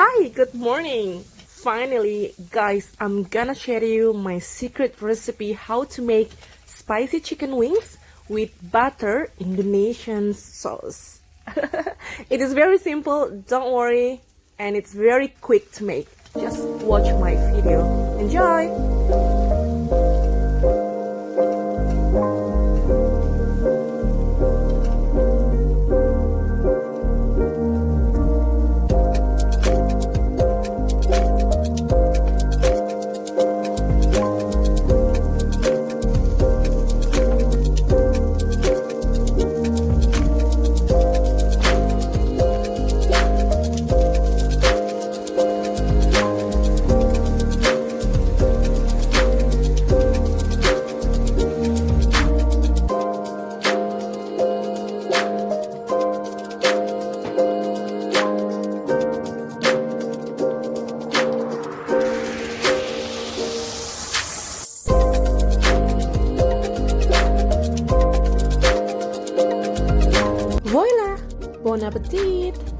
Hi, good morning. Finally, guys, I'm gonna share you my secret recipe how to make spicy chicken wings with butter Indonesian sauce. It is very simple, don't worry, and it's very quick to make. Just watch my video. Enjoy! Voila! Bon appetit!